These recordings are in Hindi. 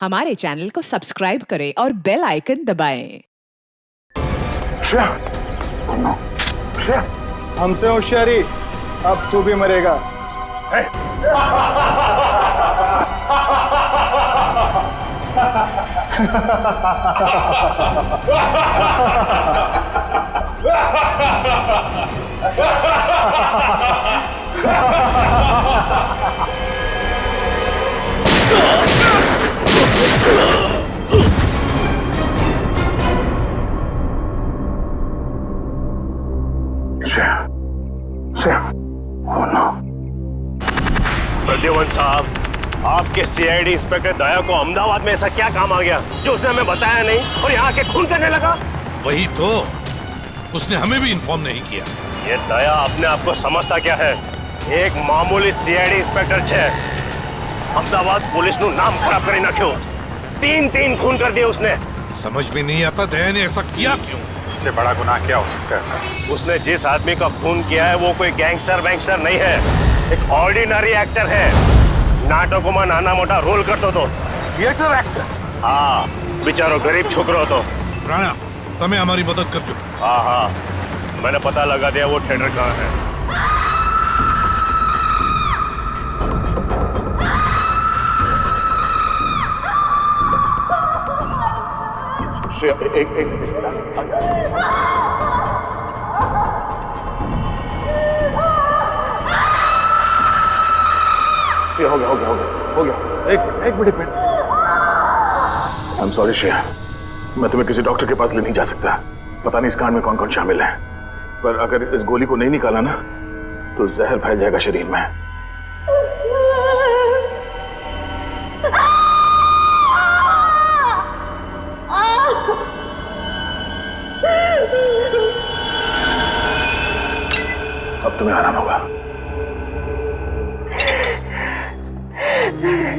हमारे चैनल को सब्सक्राइब करें और बेल आइकन दबाएं। श्रेया, श्रेया, हमसे होशियारी, अब तू भी मरेगा। Shreya, Shreya, oh no. प्रद्युमन साहब, आपके सीआईडी इंस्पेक्टर दया को अहमदाबाद में ऐसा क्या काम आ गया जो उसने हमें बताया नहीं और यहाँ के खून करने लगा? वही तो, उसने हमें भी इन्फॉर्म नहीं किया। ये दया अपने आप को समझता क्या है? एक मामूली सीआईडी इंस्पेक्टर छे, अहमदाबाद पुलिस नु नाम खराब करी नाख्यो। तीन खून कर दिए उसने। समझ में नहीं आता दया ने ऐसा किया क्यों? इससे बड़ा गुनाह क्या हो सकता है सर? उसने जिस आदमी का खून किया है वो कोई गैंगस्टर वैंगस्टर नहीं है, एक ऑर्डिनरी एक्टर है। नाटकों में नाना मोटा रोल करतो तो थिएटर एक्टर? हाँ, बेचारो गरीब छोकरो तो। राणा, तुम्हें हमारी मदद कर चुके। हाँ, मैंने पता लगा दिया वो थिएटर कहाँ है। श्रेया, एक हो गया। एक minute. I am sorry Shreya, मैं तुम्हें किसी डॉक्टर के पास ले नहीं जा सकता। पता नहीं इस कांड में कौन शामिल है, पर अगर इस गोली को नहीं निकाला ना तो जहर फैल जाएगा शरीर में। अब तुम्हें आराम होगा।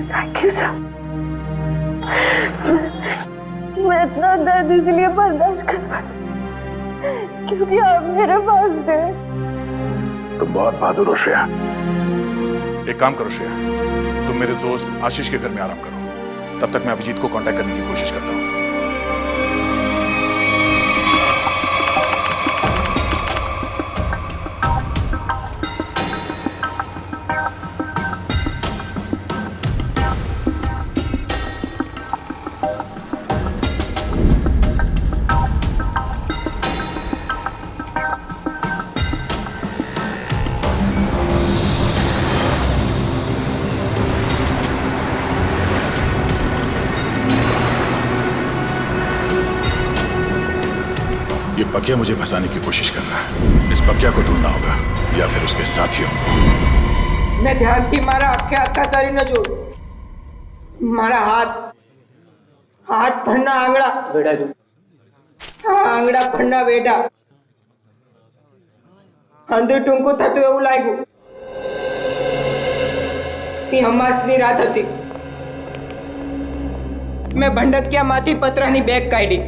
Thank you sir. मैं इतना दर्द इसलिए बर्दाश्त कर पाई क्योंकि आप मेरे पास थे। तुम बहुत बहादुर हो श्रेया। एक काम करो श्रेया, तुम मेरे दोस्त आशीष के घर में आराम करो। तब तक मैं अभिजीत को कांटेक्ट करने की कोशिश करता हूँ। ये पकिया मुझे फंसाने की कोशिश कर रहा है। इस पकिया को ढूंढना होगा या फिर उसके साथियों को। मैं ध्यान की मारा आखा सारी न जो मारा हाथ फन्ना आंगड़ा बेटा जो आंगड़ा फन्ना बेटा अंदर टूंको थतो એવું લાગ્યું। એ હમાસની રાત હતી। મેં ભંડકિયામાંથી પતરાની બેગ કાઢી।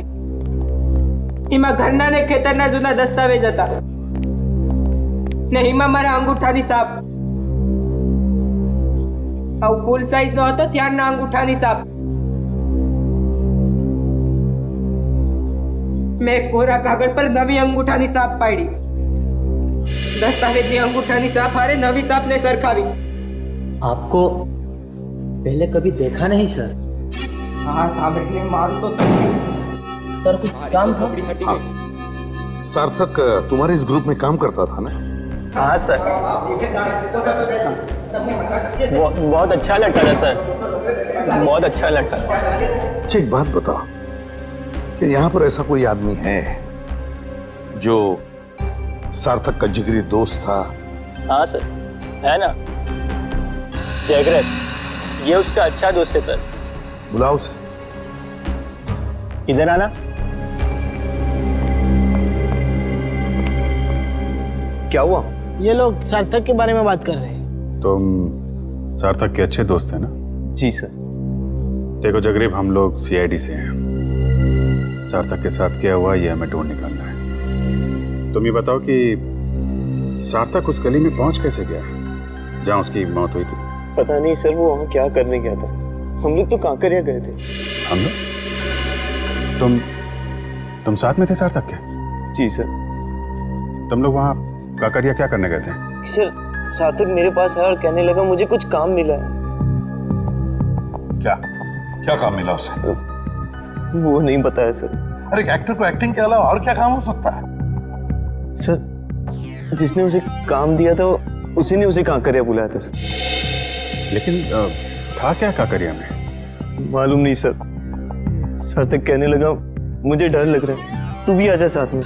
એમાં ઘરના ને ખેતરના જૂના દસ્તાવેજ હતા ને એમાં મારા અંગૂઠાની સાપ। આવું ફૂલ સાઈઝ નો હતો ત્યારના અંગૂઠાની સાપ। મેં કોરા કાગળ પર નવી અંગૂઠાની સાપ પાડી। દસ્તાવેજની અંગૂઠાની સાપ હારે નવી સાપને સરખાવી। आपको पहले कभी देखा नहीं सर। हाँ सामने मारू तो सर कुछ काम था? हाँ। सार्थक तुम्हारे इस ग्रुप में काम करता था ना? हाँ सर, बहुत अच्छा लड़का था सर, बहुत अच्छा लड़का। अच्छा एक बात बताओ कि यहाँ पर ऐसा कोई आदमी है जो सार्थक का जिगरी दोस्त था? हाँ सर, है ना, जयग्रत, ये उसका अच्छा दोस्त है सर। बुलाओ उसे। इधर आना। क्या हुआ? ये लोग सार्थक के बारे में बात कर रहे हैं। तुम सार्थक के अच्छे दोस्त हैं ना? जी सर। देखो जगरीब, हम लोग सीआईडी से हैं। सार्थक के साथ क्या हुआ ये हमें ढूंढ निकालना है। तुम ये बताओ कि सार्थक उस गली में पहुंच कैसे गया जहां उसकी मौत हुई थी? पता नहीं सर, वो वहाँ क्या करने गया था। हम लोग तो कांकरिया गए थे। हम लोग? तुम साथ में थे सार्थक के? जी सर। तुम लोग वहाँ काकरिया क्या करने गए थे? सर सार्थक मेरे पास आया और कहने लगा मुझे कुछ काम मिला है। क्या क्या काम मिला उसे? वो नहीं बताया सर। अरे एक्टर को एक्टिंग के अलावा और क्या काम हो सकता है? सर जिसने उसे काम दिया था उसी ने उसे कांकरिया बुलाया था सर। लेकिन था क्या काकरिया में? मालूम नहीं सर। सार्थक कहने लगा मुझे डर लग रहा है, तू भी आजा साथ में।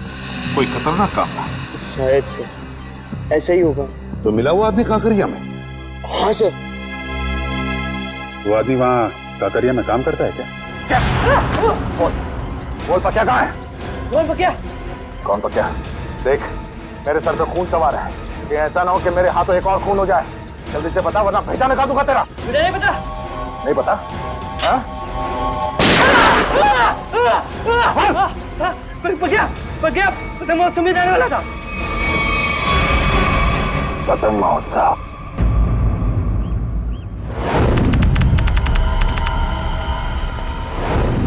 कोई खतरनाक काम था? शायद से ऐसा ही होगा। तो मिला वो आदमी काकरिया में? हाँ सर। वो आदमी वहाँ काकरिया में काम करता है क्या? बोल पक्या कहाँ है? बोल बकिया। कौन पक्या? देख मेरे सर पे खून सवार है, ये ऐसा ना हो कि मेरे हाथों एक और खून हो जाए। जल्दी से बता वरना पहचान निकाल दूंगा तेरा। मुझे नहीं पता। नहीं पता? हाँ? बकिया पतंग महोत्सव में जाने वाला था। पतंग महोत्सव?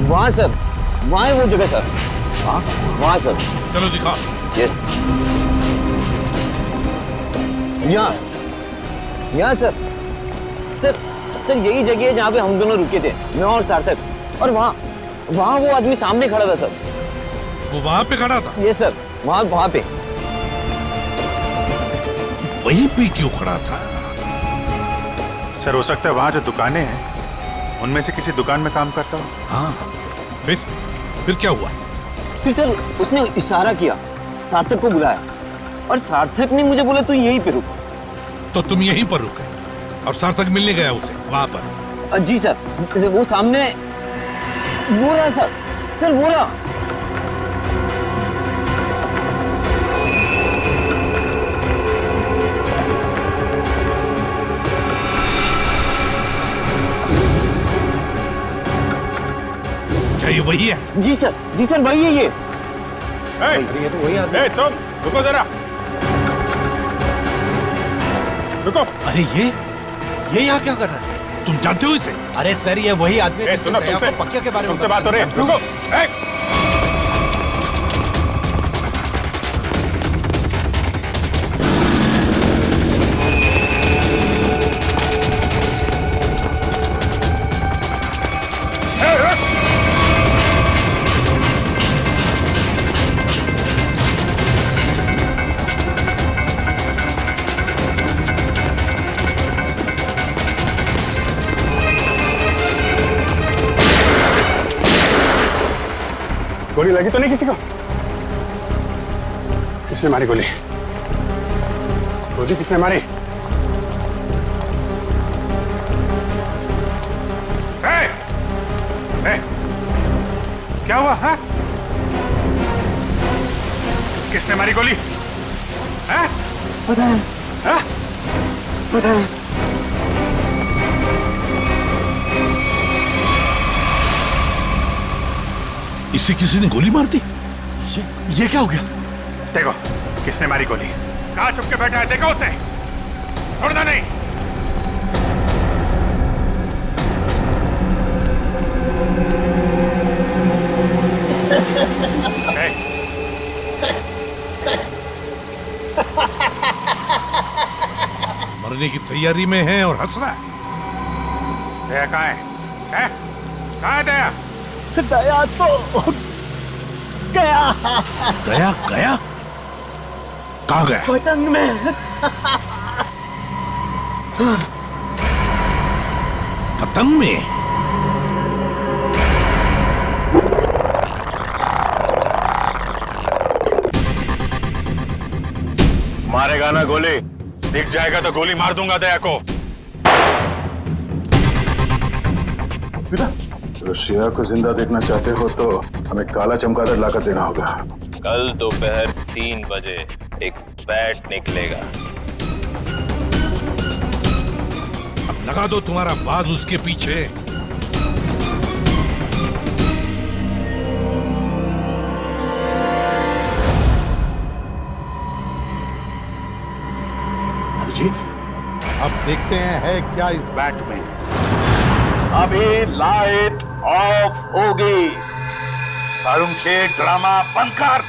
वहाँ सर, वहाँ है वो जगह सर। वहाँ सर। चलो दिखा। यस। यहाँ सर। सर यही जगह है जहाँ पे हम दोनों रुके थे, मैं और सार्थक। और वहाँ वो आदमी सामने खड़ा था सर। वो वहाँ पे खड़ा था? ये सर वहाँ पे। वहीं पे क्यों खड़ा था? सर हो सकता है वहाँ जो दुकानें हैं उनमें से किसी दुकान में काम करता हो। हाँ फिर क्या हुआ? फिर सर उसने इशारा किया, सार्थक को बुलाया और सार्थक ने मुझे बोला तू यहीं पे रुक। तो तुम यहीं पर रुके और सार्थक मिलने गया उसे वहां पर? जी सर, वो सामने वो रहा सर वो रहा। क्या ये वही है? जी सर वही है ये। ये तो वही आदमी। तुम रुको जरा, रुको। अरे ये यहाँ क्या कर रहा है? तुम जानते हो इसे? अरे सर ये वही आदमी है सुनो, तुमसे पक्या के बारे में तुमसे बात हो रही है। रुको। गोली लगी तो नहीं किसी को? किसने मारी गोली? गोली किसने मारी? क्या हुआ? हाँ? किसने मारी गोली? हाँ? पता नहीं। हाँ? पता नहीं। इसे किसी ने गोली मार दी? ये क्या हो गया? देखो किसने मारी गोली। कहाँ छुप के बैठा है? देखो उसे, छोड़ना नहीं। मरने की तैयारी में है और हंस रहा है। दया कहाँ है? कहाँ है दया? दया तो गया। गया? कहाँ गया? पतंग में। पतंग में? मारेगा ना गोली? दिख जाएगा तो गोली मार दूंगा दया को। रशिया को जिंदा देखना चाहते हो तो हमें काला चमगादड़ लाकर देना होगा। कल दोपहर 3 बजे एक बैट निकलेगा। अब लगा दो तुम्हारा बाज उसके पीछे। अभिजीत, अब देखते हैं है क्या इस बैट में। अभी लाइट ऑफ होगी। सारुंखे ड्रामा बंद कर।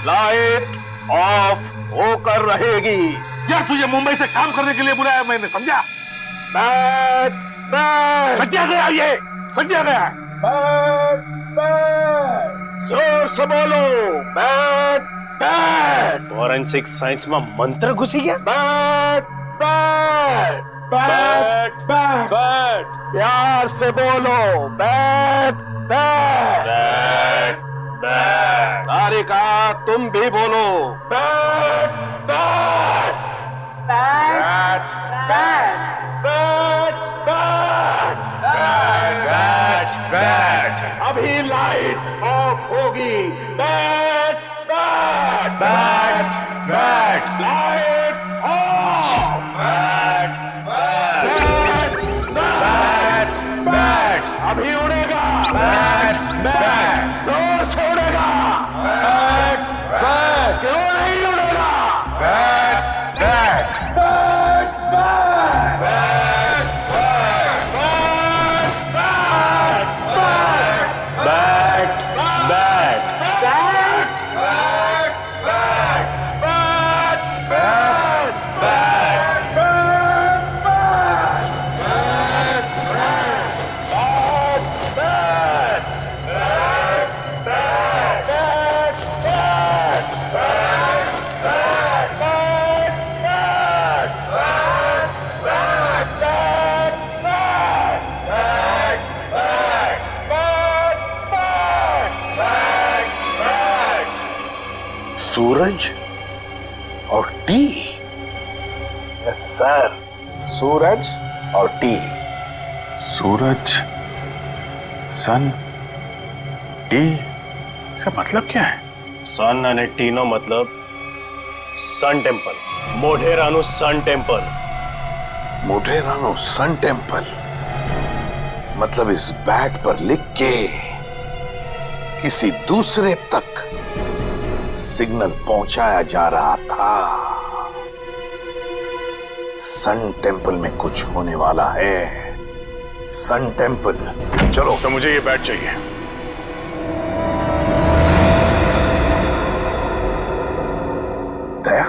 लाइट ऑफ होकर रहेगी। यार तुझे मुंबई से काम करने के लिए बुलाया मैंने, समझा? बैठ बैठ। सज्जा गया, ये सज्जा गया। बैठ बैठ। जोर से बोलो। बैठ बैठ। फॉरेंसिक साइंस में मंत्र घुसी गया। बैठ बैठ बैठ बैठ बैठ। प्यार से बोलो। बैठ बैठ बैठ बैठ। तारिका तुम भी बोलो। बैठ बैठ बैठ बैठ बैठ बैठ बैठ। अभी लाइट ऑफ होगी। बैठ बैठ बैठ बैठ। Light of. बैठ बैठ बैठ बैठ। अभी उड़ेगा। बैठ बैठ। जोर से उड़ेगा। बैठ बैठ। क्यों नहीं उड़ेगा? बैठ बैठ बैठ बैठ बैठ बैठ बैठ सूरज और टी। यस सर, सूरज और टी। सूरज, सन, टी, इसका मतलब क्या है? सन अने टीनो मतलब सन टेम्पल, मोढेरानु सन टेम्पल। मोढेरानु सन टेम्पल मतलब इस बैट पर लिख के किसी दूसरे तक सिग्नल पहुंचाया जा रहा था। सन टेम्पल में कुछ होने वाला है। Sun temple. चलो तो मुझे ये बैट चाहिए। दया,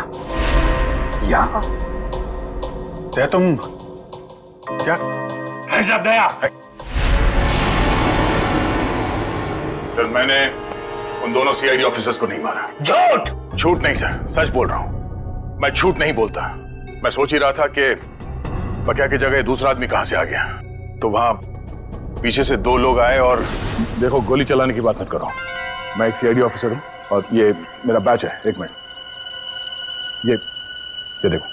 यहां? दया तुम क्या? हैंड्स अप दया। सर मैंने उन दोनों सीआईडी ऑफिसर्स को नहीं मारा। झूठ। झूठ नहीं सर, सच बोल रहा हूं। मैं झूठ नहीं बोलता। मैं सोच ही रहा था कि पक्या की जगह दूसरा आदमी कहां से आ गया, तो वहां पीछे से दो लोग आए और देखो, गोली चलाने की बात मत करो। मैं एक सीआईडी ऑफिसर हूं और ये मेरा बैच है। एक मिनट, ये देखो।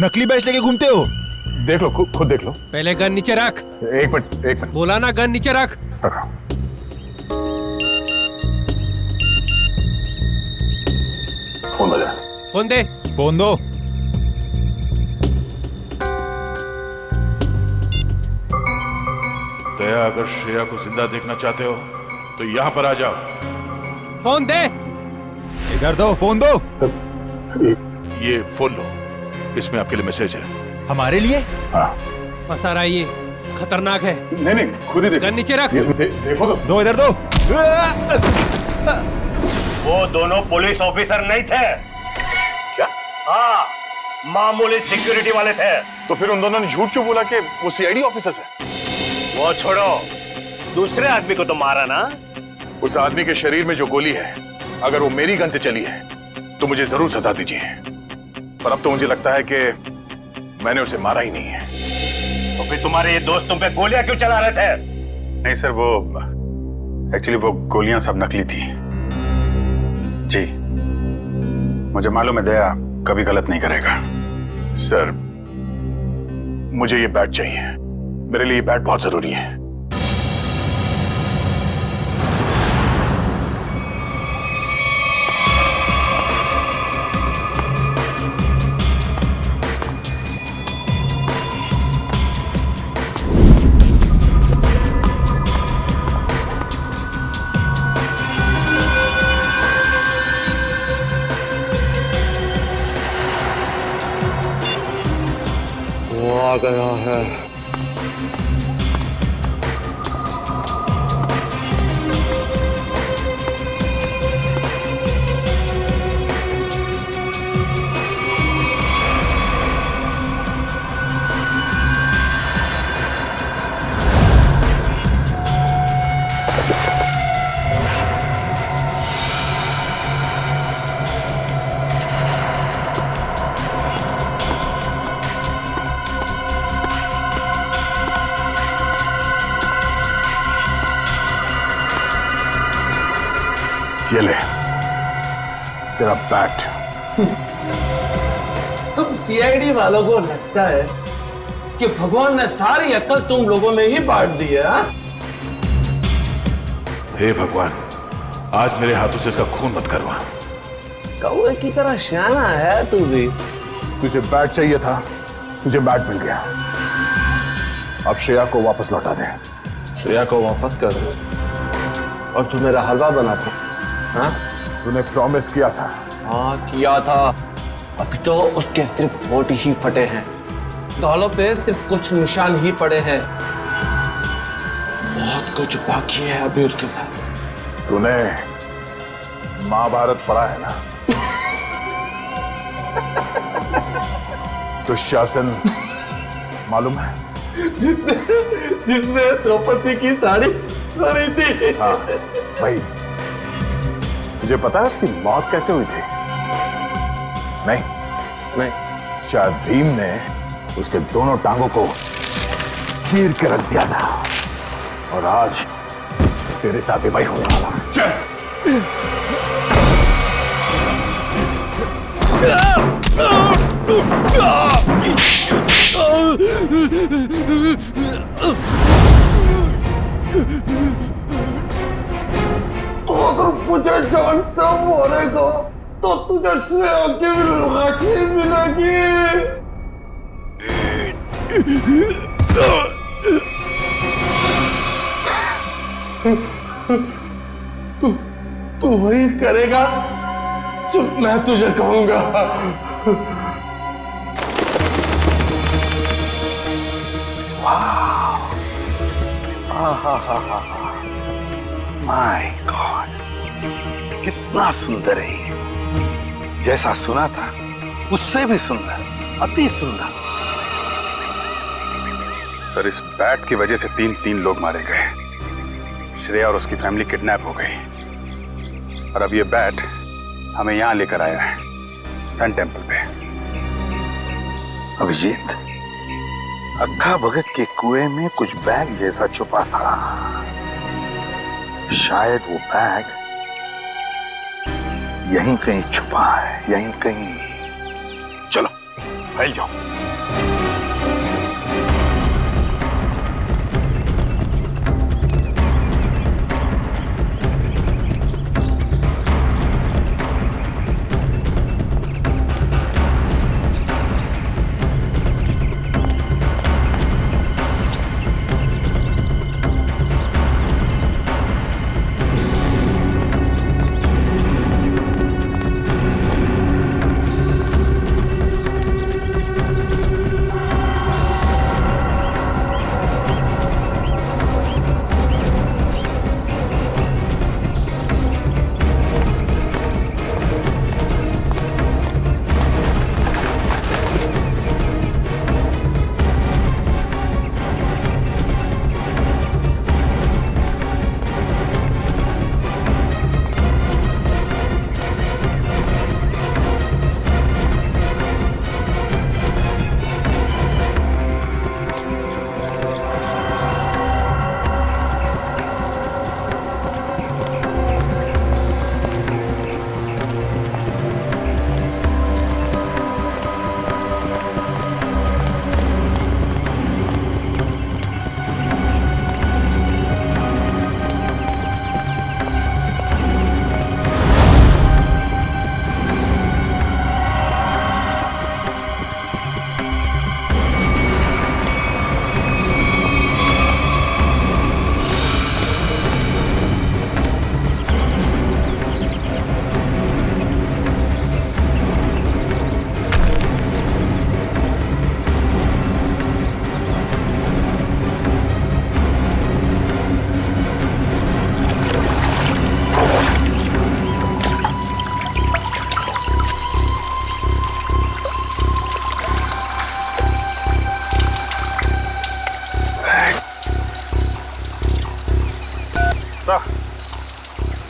नकली बैच लेके घूमते हो? देख लो, खुद देख लो। पहले गन नीचे रख। एक मिनट। बोला ना, गन नीचे रख। रखा। फोन बजा। फोन दे। फोन दो। दया, अगर श्रेया को जिंदा देखना चाहते हो तो यहां पर आ जाओ। फोन दे। इधर दो, फोन दो। ये फोन लो, इसमें आपके लिए मैसेज है। हमारे लिए? हाँ। फंसा रहा है ये, खतरनाक है। नहीं, खुद ही देखो। गन नीचे रख। देखो तो। दो, इधर दो। वो दोनों पुलिस ऑफिसर नहीं थे। क्या? हाँ, मामूली सिक्योरिटी वाले थे। तो फिर उन दोनों ने झूठ क्यों बोला कि वो सीआईडी ऑफिसर्स है? वो छोड़ो, दूसरे आदमी को तो मारा ना। उस आदमी के शरीर में जो गोली है, अगर वो मेरी गन से चली है तो मुझे जरूर सजा दीजिए। पर अब तो मुझे लगता है कि मैंने उसे मारा ही नहीं है। तो फिर तुम्हारे ये दोस्त तुम पे गोलियां क्यों चला रहे थे? नहीं सर, वो एक्चुअली वो गोलियां सब नकली थी जी। मुझे मालूम है दया कभी गलत नहीं करेगा। सर, मुझे ये बैट चाहिए। मेरे लिए ये बैट बहुत जरूरी है। वो आ गया है। ये ले तेरा बैट। तुम सीआईडी वालों को लगता है कि भगवान ने सारी अक्ल तुम लोगों में ही बांट दी है? हे भगवान, आज मेरे हाथों से इसका खून मत करवा। कौवे की तरह शाना है तू भी। तुझे बैट चाहिए था, तुझे बैट मिल गया। अब श्रेया को वापस लौटा दे। श्रेया को वापस कर दो और तू मेरा हलवा बना दो। हाँ, तूने प्रॉमिस किया था। हाँ किया था। अभी तो उसके सिर्फ होठ ही फटे हैं, गालों पे सिर्फ कुछ निशान ही पड़े हैं। बहुत कुछ बाकी है अभी उसके साथ। तूने महाभारत पढ़ा है ना? दुशासन मालूम है? जिसने द्रौपदी की साड़ी पहनी थी। हाँ भाई, तुझे पता है उसकी मौत कैसे हुई थी? नहीं, शायद भीम ने उसके दोनों टांगों को चीर के रख दिया था और आज तेरे साथ ही भाई होने वाला। तो अगर मुझे जान से मारेगा तो तुझे श्रेया की भी लाठी मिलेगी। तू वही करेगा जो मैं तुझे कहूंगा। माय गॉड, कितना सुंदर है ये। जैसा सुना था उससे भी सुंदर, अति सुंदर। सर, इस बैट की वजह से तीन लोग मारे गए। श्रेया और उसकी फैमिली किडनैप हो गई और अब ये बैट हमें यहां लेकर आया है, सन टेम्पल पे। अभिजीत, अक्खा भगत के कुएं में कुछ बैग जैसा छुपा था। शायद वो बैग यहीं कहीं छुपा है, यहीं कहीं। चलो फैल जाओ।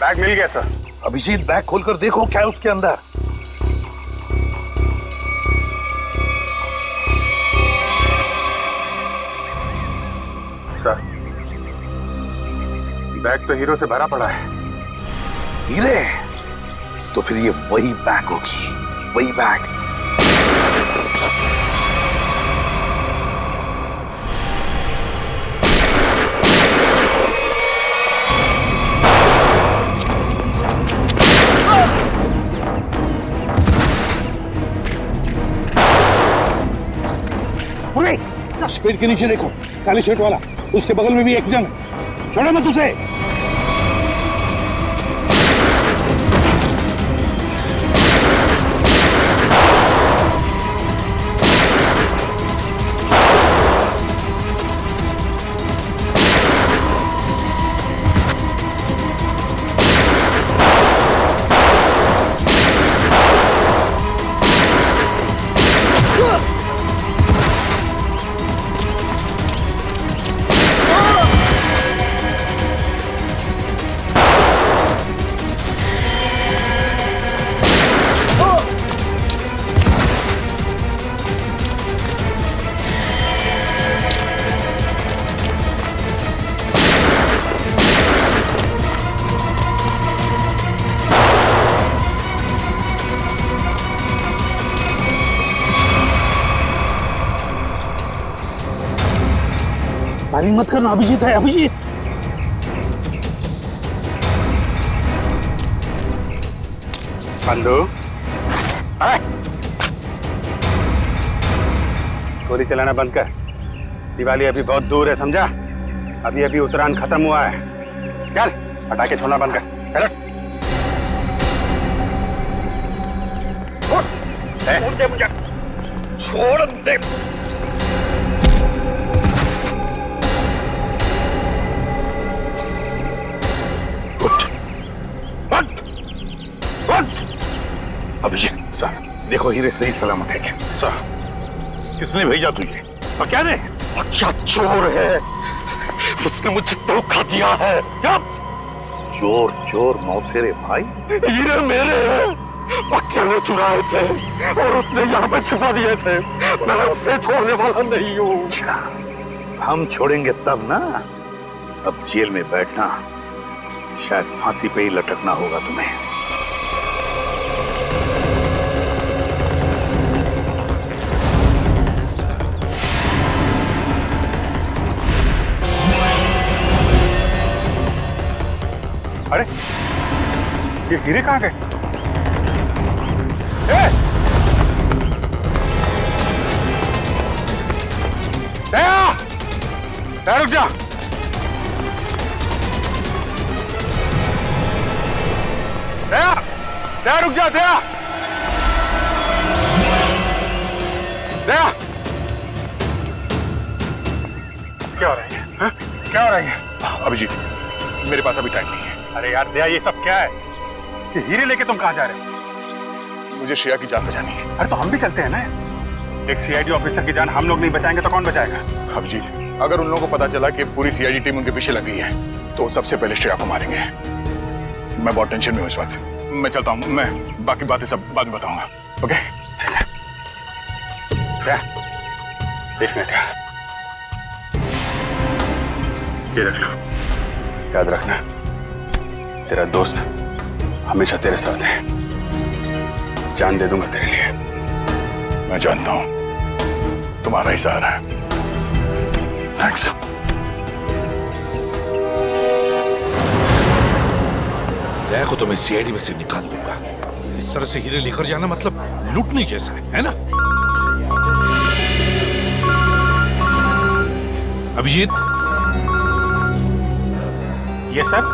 बैग मिल गया सर। अभिजीत, बैग खोलकर देखो क्या है उसके अंदर। सर, बैग तो हीरो से भरा पड़ा है। हीरे, तो फिर ये वही बैग होगी, वही बैग। स्पीड के नीचे देखो, काली शर्ट वाला, उसके बगल में भी एक जन, छोड़ो मत उसे। फायरिंग मत करना, अभिजीत है, अभिजीत। बंधु, गोली चलाना बंद कर। दिवाली अभी बहुत दूर है, समझा? अभी अभी उत्तरायण खत्म हुआ है। चल, पटाखे छोड़ना बंद कर। चलो। छोड़ दे मुझे, छोड़ दे। अभिजीत सर, देखो हीरे सही सलामत है क्या? सर, किसने भेजा तुझे? और क्या ने? अच्छा चोर है, उसने मुझे धोखा दिया है। क्या? चोर चोर मौसेरे भाई, हीरे मेरे हैं, पक्के ने चुराए थे और उसने यहाँ पे छिपा दिए थे। मैं उसे छोड़ने वाला नहीं हूँ। अच्छा, हम छोड़ेंगे तब ना। अब जेल में बैठना, शायद फांसी पे ही लटकना होगा तुम्हें। अरे, ये हीरे कहाँ गए? दया! दया रुक जा! दया! दया रुक जा, दया! दया! क्या हो रहा है? हाँ? क्या हो रहा है? अभिजीत, मेरे पास अभी टाइम नहीं है। अरे यार दया, ये सब क्या है? ये हीरे लेके तुम कहाँ जा रहे हो? मुझे श्रेया की जान बचानी है। अरे तो हम भी चलते हैं ना। एक सीआईडी ऑफिसर की जान हम लोग नहीं बचाएंगे तो कौन बचाएगा? अभिजीत, अगर उन लोगों को पता चला कि पूरी सीआईडी टीम उनके पीछे लगी है तो सबसे पहले श्रेया को मारेंगे। मैं बहुत टेंशन में हूँ इस वक्त। मैं चलता हूँ, मैं बाकी बातें सब बाद में बताऊंगा। ओके? एक मिनट, ये रख लो। याद रखना, तेरा दोस्त हमेशा तेरे साथ है। जान दे दूंगा तेरे लिए। मैं जानता हूं तुम्हारा ही सहारा है। थैंक्स। दया को तो मैं सीआईडी में से निकाल दूंगा। इस तरह से हीरे लेकर जाना मतलब लूटने जैसा है ना? अभिजीत, ये सर,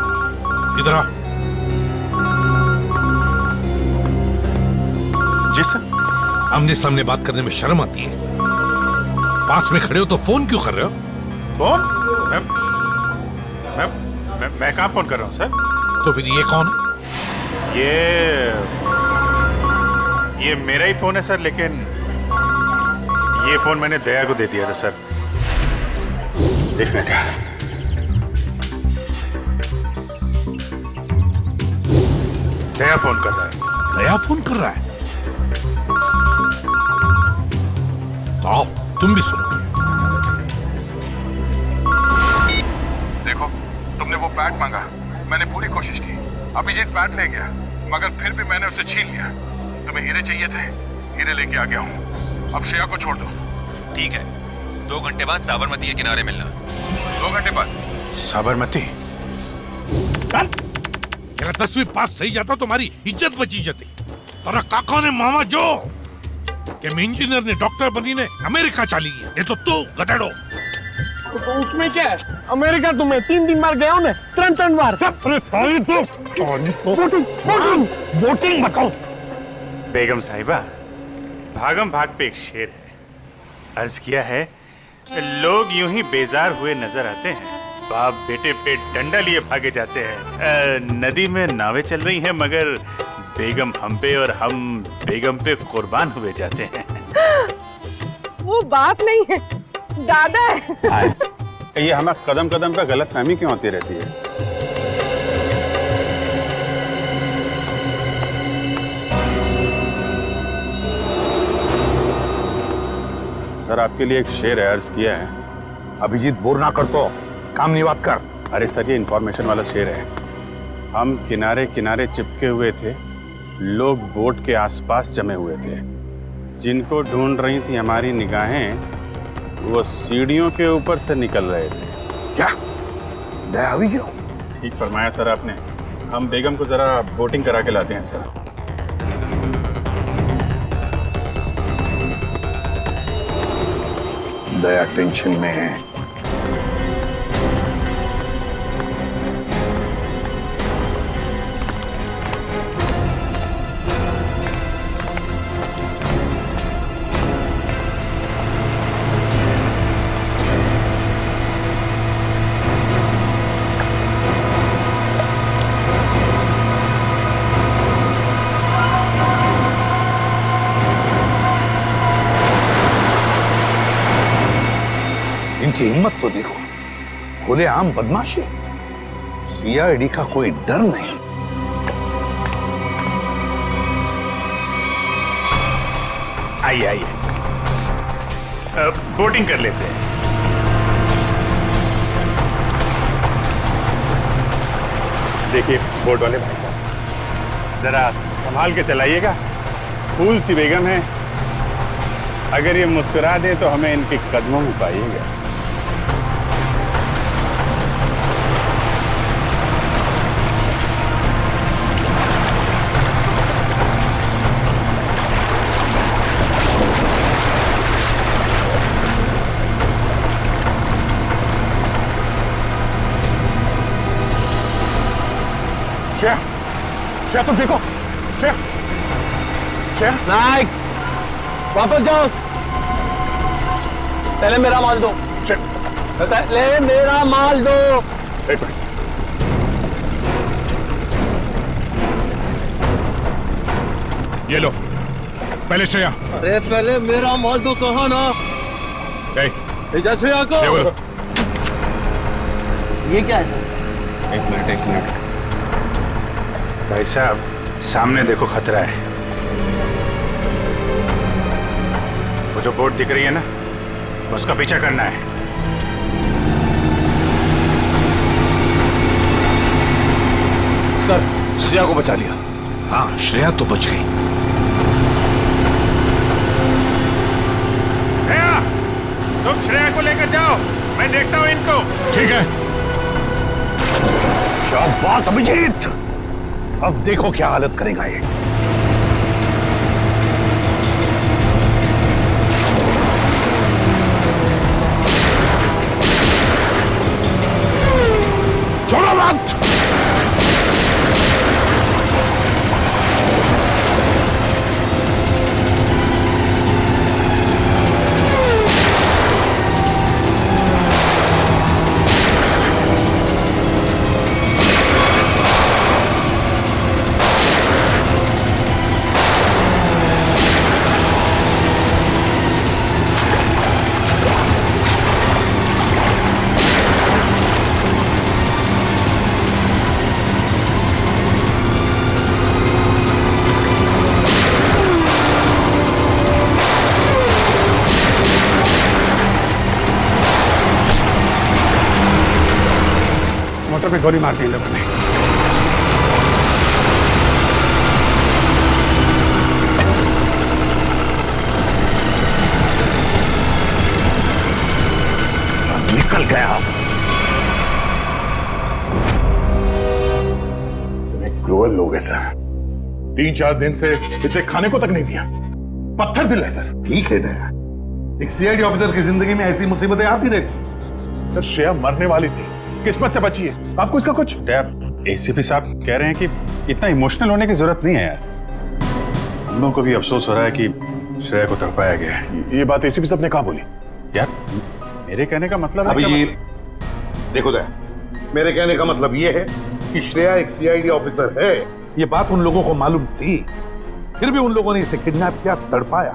इधर आ। जी सर। आमने सामने बात करने में शर्म आती है? पास में खड़े हो तो फोन क्यों कर रहे हो? फोन? मैं कहाँ फोन कर रहा हूँ सर? तो फिर ये कौन है? ये मेरा ही फोन है सर, लेकिन ये फोन मैंने दया को दे दिया था सर। एक मिनट। दया फोन कर रहा है। दया फोन कर रहा है? तो आओ, तुम भी सुनो। देखो, तुमने वो बैट मांगा, मैंने पूरी कोशिश की, अभिजीत बैट ले गया, मगर फिर भी मैंने उसे छीन लिया। तुम्हें हीरे चाहिए थे, हीरे लेके आ गया हूँ। अब श्रेया को छोड़ दो। ठीक है, 2 घंटे बाद साबरमती के किनारे मिलना। 2 घंटे बाद साबरमती? जरा 10वीं पास થઈ जाता तो मारी इज्जत बची जती। तारा काका ने मामा जो कि मैं इंजीनियर ने डॉक्टर बनी ने अमेरिका चली गई, ये तो तू गधेड़ो। तो उसमें क्या है? अमेरिका तो मैं 3 बार गया हूँ ना, 3 बार। अरे तारी तो वोटिंग बताओ। बेगम साहिबा, भागम भाग पे एक शेर है, अर्ज किया है, लोग यूं ही बेजार हुए नजर आते हैं, बाप बेटे पे डंडा लिए भागे जाते हैं। नदी में नावें चल रही हैं, मगर बेगम हम पे और हम बेगम पे कुर्बान हुए जाते हैं। वो बाप नहीं है, दादा है। ये हमें कदम कदम पे गलतफहमी क्यों होती रहती है? सर, आपके लिए एक शेर है, अर्ज किया है। अभिजीत बोर ना कर तो काम नहीं बात कर। अरे सर, ये इंफॉर्मेशन वाला शेर है। हम किनारे किनारे चिपके हुए थे, लोग बोट के आसपास जमे हुए थे, जिनको ढूंढ रही थी हमारी निगाहें, वो सीढ़ियों के ऊपर से निकल रहे थे। क्या दया हुई क्यों? ठीक फरमाया सर आपने। हम बेगम को जरा बोटिंग करा के लाते हैं सर। दया टेंशन में है। इनकी हिम्मत तो देखो, खुलेआम बदमाशी, सीआईडी का कोई डर नहीं। आइए आइए, बोटिंग कर लेते हैं। देखिए बोट वाले भाई साहब, जरा संभाल के चलाइएगा, फूल सी बेगम है, अगर ये मुस्कुरा दे तो हमें इनके कदमों में पाइएगा। श्रेया तुम देखो, श्रेया, श्रेया। नाइक, वापस जाओ, पहले मेरा माल दो। पहले मेरा माल दो। ये लो, पहले श्रेया। अरे पहले मेरा माल दो, कहा ना श्रेया को। ये क्या है सर? एक मिनट भाई साहब, सामने देखो, खतरा है। वो जो बोट दिख रही है ना, उसका पीछा करना है। सर, श्रेया को बचा लिया। हाँ, श्रेया तो बच गई। श्रेया, तुम श्रेया को लेकर जाओ, मैं देखता हूँ इनको। ठीक है। शाबाश अभिजीत, अब देखो क्या हालत करेगा ये। छोड़ो मत। मोटर पे गोली मार दी इन लोगों ने। निकल गया। क्रूअल लोग है सर। 3-4 दिन से इसे खाने को तक नहीं दिया। पत्थर दिल है सर। ठीक है ना, एक सीआईडी ऑफिसर की जिंदगी में ऐसी मुसीबतें आती रहती। सर श्रेया मरने वाली थी, किस्मत से बची है। आपको इसका कुछ? एसीपी साहब कह रहे हैं कि इतना इमोशनल होने की जरूरत नहीं है यार। हम लोगों को भी अफसोस हो रहा है कि श्रेया को तड़पाया गया है। ये बात एसीपी साहब ने कहा बोली? यार मेरे कहने का मतलब अभिजीत देखो दया, मेरे कहने का मतलब ये है कि श्रेया एक सीआईडी ऑफिसर है। ये बात उन लोगों को मालूम थी, फिर भी उन लोगों ने इसे किडनैप किया, तड़पाया।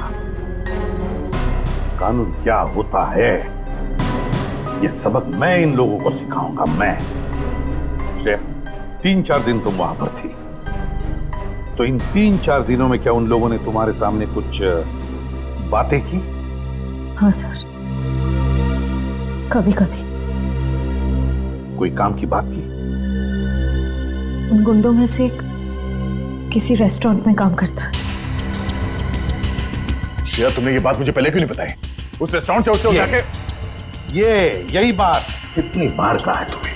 कानून क्या होता है ये सबक मैं इन लोगों को सिखाऊंगा। मैं श्रेया 3-4 दिन तुम वहां पर थी, तो इन 3-4 दिनों में क्या उन लोगों ने तुम्हारे सामने कुछ बातें की? हाँ सर, कभी कभी। कोई काम की बात की? उन गुंडों में से एक किसी रेस्टोरेंट में काम करता है। श्रेया तुमने ये बात मुझे पहले क्यों नहीं बताई? उस रेस्टोरेंट से उससे जाके यही बात कितनी बार कहा है तुम्हें?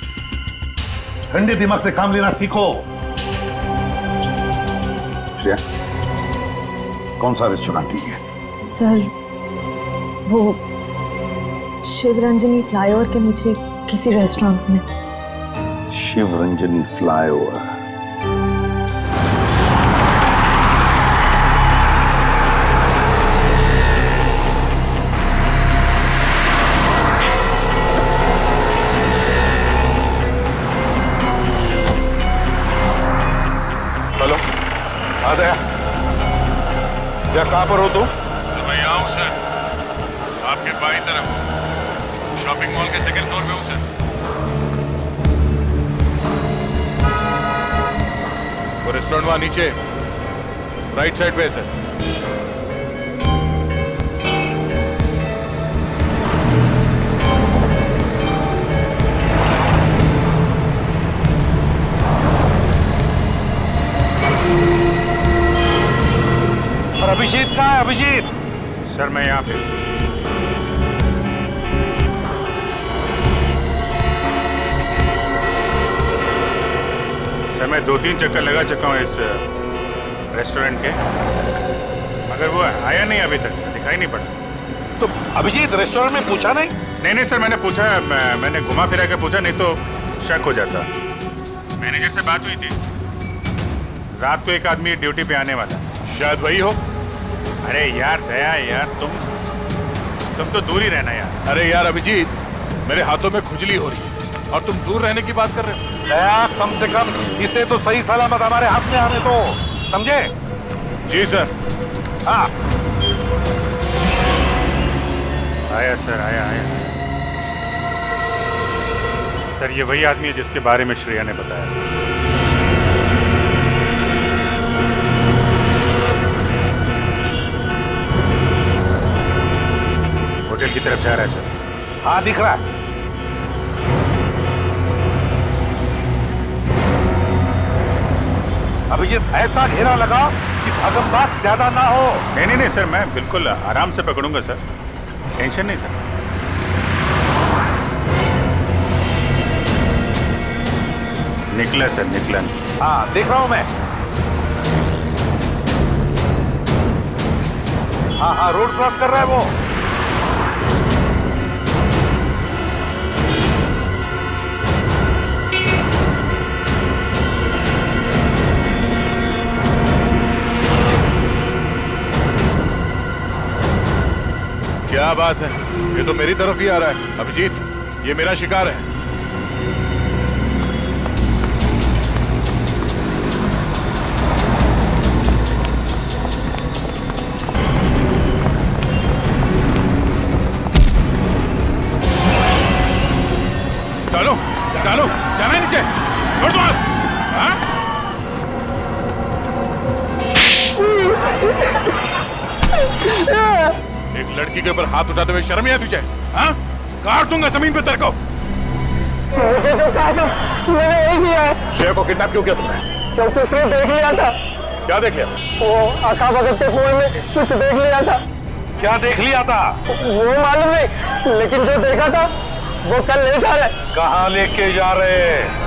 ठंडे दिमाग से काम लेना सीखो। श्रेया कौन सा रेस्टोरेंट है? सर वो शिवरंजनी फ्लाईओवर के नीचे किसी रेस्टोरेंट में। शिवरंजनी फ्लाईओवर। हेलो, आ गया क्या? कहां पर हो तुम? सर मैं यहाँ हूँ सर, आपके बाईं तरफ शॉपिंग मॉल के सेकंड फ्लोर पे हूँ सर। वो रेस्टोरेंट वहां नीचे राइट साइड पे है सर। और अभिजीत कहाँ है? अभिजीत सर मैं यहाँ पे। सर मैं 2-3 चक्कर लगा चुका हूँ इस रेस्टोरेंट के, मगर वो आया नहीं अभी तक सर, दिखाई नहीं पड़ा। तो अभिजीत रेस्टोरेंट में पूछा नहीं? नहीं सर, मैंने पूछा, मैंने घुमा फिरा के पूछा, नहीं तो शक हो जाता। मैनेजर से बात हुई थी, रात को एक आदमी ड्यूटी पे आने वाला, शायद वही हो। अरे यार दया यार, तुम तो दूर ही रहना यार। अरे यार अभिजीत, मेरे हाथों में खुजली हो रही है और तुम दूर रहने की बात कर रहे हो। दया कम से कम इसे तो सही सलामत हमारे हाथ में आने दो, समझे? जी सर। हाँ आया सर, आया। सर ये वही आदमी है जिसके बारे में श्रेया ने बताया। होटल की तरफ जा रहा है सर। हाँ दिख रहा है। अभिजीत ऐसा घेरा लगा कि भागम-भाग ज्यादा ना हो। नहीं सर, मैं बिल्कुल आराम से पकड़ूंगा सर, टेंशन नहीं सर। निकला सर, निकला। हाँ देख रहा हूं मैं। हाँ रोड क्रॉस कर रहा है वो। क्या बात है, ये तो मेरी तरफ ही आ रहा है। अभिजीत, ये मेरा शिकार है। डालो, जाना है नीचे, छोड़ दो आप। हाँ? एक लड़की के ऊपर हाथ उठाते हुए शर्म नहीं आती तुझे? हाँ? काट दूंगा जमीन पे तेरे को। मुझे जो कहा था मैंने वही किया है। श्रेया को किडनैप क्यों किया तुमने? क्योंकि उसने देख लिया था। क्या देख लिया? वो आका भगत के फोन में कुछ देख लिया था। क्या देख लिया था? वो मालूम नहीं, लेकिन जो देखा था वो कल ले जा रहे। कहाँ लेके जा रहे हैं?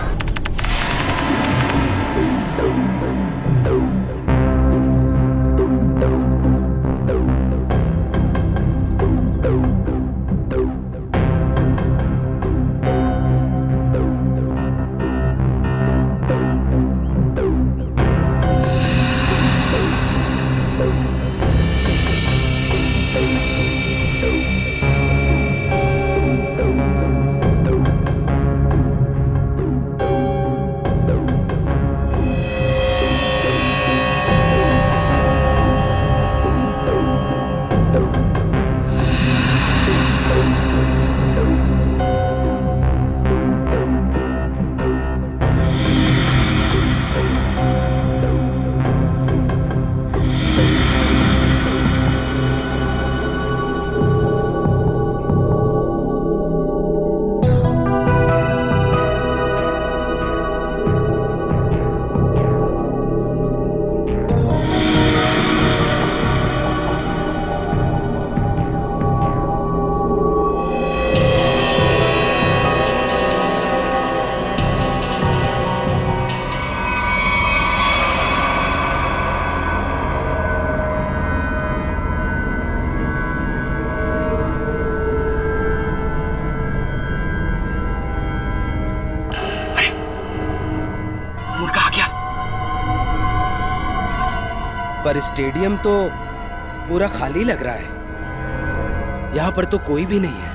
पर स्टेडियम तो पूरा खाली लग रहा है। यहाँ पर तो कोई भी नहीं है।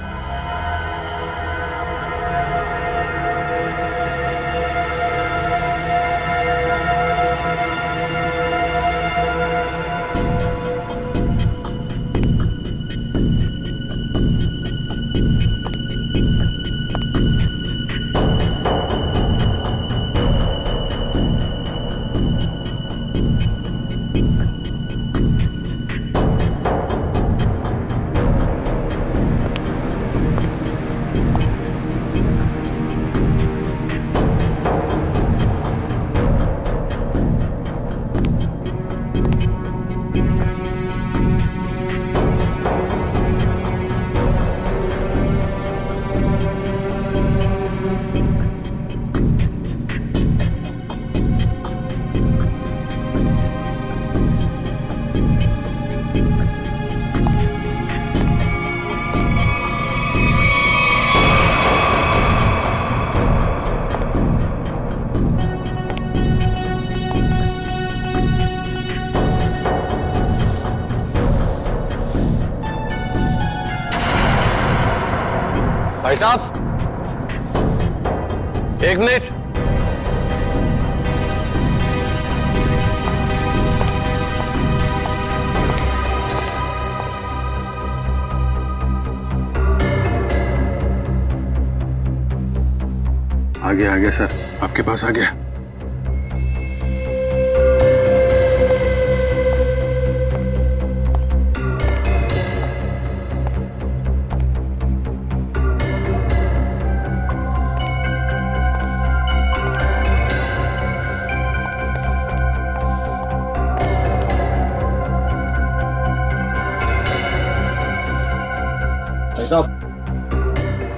भाई साहब, एक मिनट। आ गया सर, आपके पास आ गया।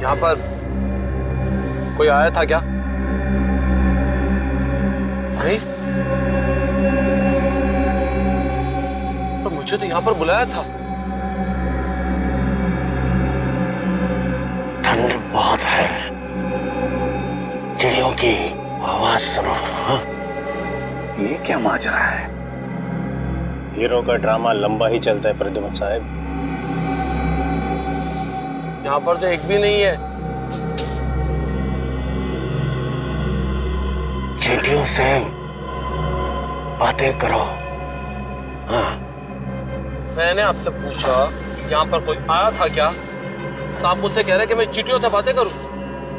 यहाँ पर कोई आया था क्या? नहीं, तो मुझे तो यहाँ पर बुलाया था। ठंड बहुत है, चिड़ियों की आवाज सुनो। हाँ? ये क्या माजरा है? हीरो का ड्रामा लंबा ही चलता है प्रद्युमन साहब। यहाँ पर तो एक भी नहीं है। चींटियों से बातें करो। हाँ। मैंने आपसे पूछा यहाँ पर कोई आया था क्या, तो आप मुझसे कह रहे कि मैं चींटियों से बातें करूं।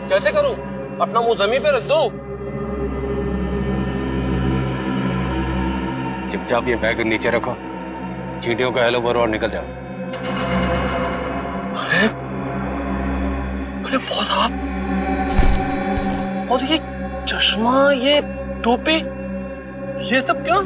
कैसे करूं? अपना मुंह जमीन पे रख दो। चुपचाप ये बैग नीचे रखो, चींटियों का हेलो बोलो और निकल जाओ। अरे अरे बहुत आप, और ये चश्मा, ये टोपी, ये सब क्या?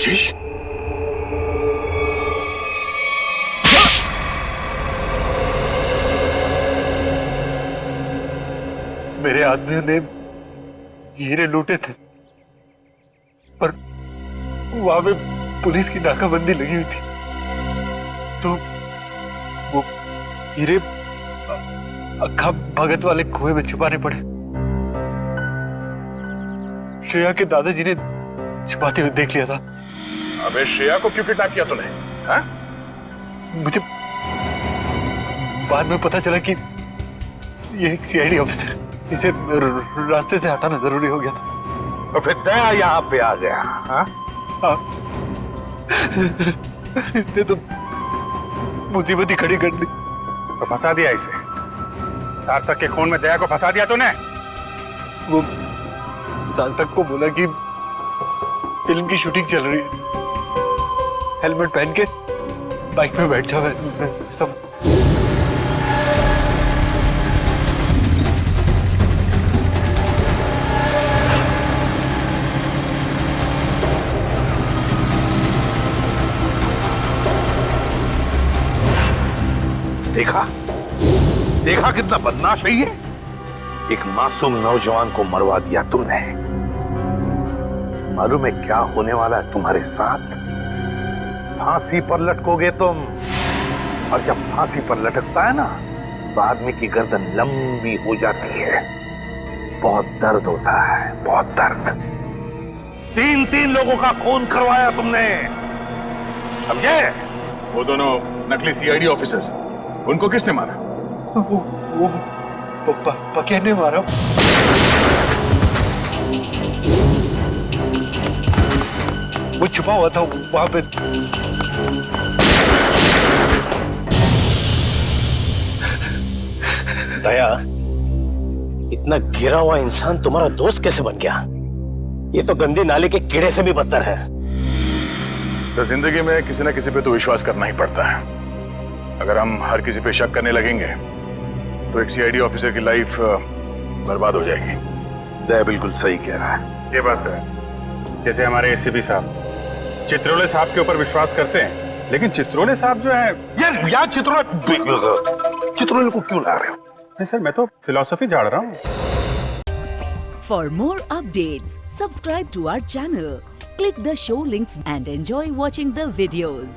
आशीष, मेरे आदमियों ने हीरे लूटे थे, पर वहां में पुलिस की नाकाबंदी लगी हुई थी, तो वो हीरे अक्खा भगत वाले कुएं में छुपाने पड़े। श्रेया के दादाजी ने छुपाते हुए देख लिया था। अबे श्रेया को क्यों किडनैप किया तूने? हाँ? मुझे बाद में पता चला कि ये एक सीआईडी ऑफिसर, इसे रास्ते से हटाना जरूरी हो गया था। तो फिर दया यहाँ पे आ गया। हाँ? हाँ। इसने तो मुसीबत ही खड़ी कर दी। तो फंसा दिया इसे। सार्थक के खून में दया को फंसा दिया तूने। वो सार्थक को बोला कि फिल्म की शूटिंग चल रही है, हेलमेट पहन के बाइक में बैठ जाओ सब। देखा देखा कितना बदमाश है ये। एक मासूम नौजवान को मरवा दिया तुमने। मालूम है क्या होने वाला है तुम्हारे साथ? फांसी पर लटकोगे तुम, और जब फांसी पर लटकता है ना तो आदमी की गर्दन लंबी हो जाती है। बहुत दर्द होता है, बहुत दर्द। 3 लोगों का खून करवाया तुमने, समझे? वो दोनों नकली सीआईडी ऑफिसर्स, उनको किसने मारा? वो पके ने मारा। वो छुपा हुआ था वहां पे। दया, इतना गिरा हुआ इंसान तुम्हारा दोस्त कैसे बन गया? ये तो गंदी नाले के कीड़े से भी बदतर है। तो जिंदगी में किसी न किसी पे तो विश्वास करना ही पड़ता है। अगर हम हर किसी पे शक करने लगेंगे तो एक सीआईडी ऑफिसर की लाइफ बर्बाद हो जाएगी। दया बिल्कुल सही कह रहा है। ये बात तो है। जैसे हमारे एसीपी साहब चित्रोले साहब के ऊपर विश्वास करते हैं, लेकिन चित्रोले साहब जो है यार चित्रोले को क्यों ला रहे हो? नहीं सर, मैं तो फिलॉसफी झाड़ रहा हूँ। For more updates, subscribe to our channel, click the show links and enjoy watching the videos.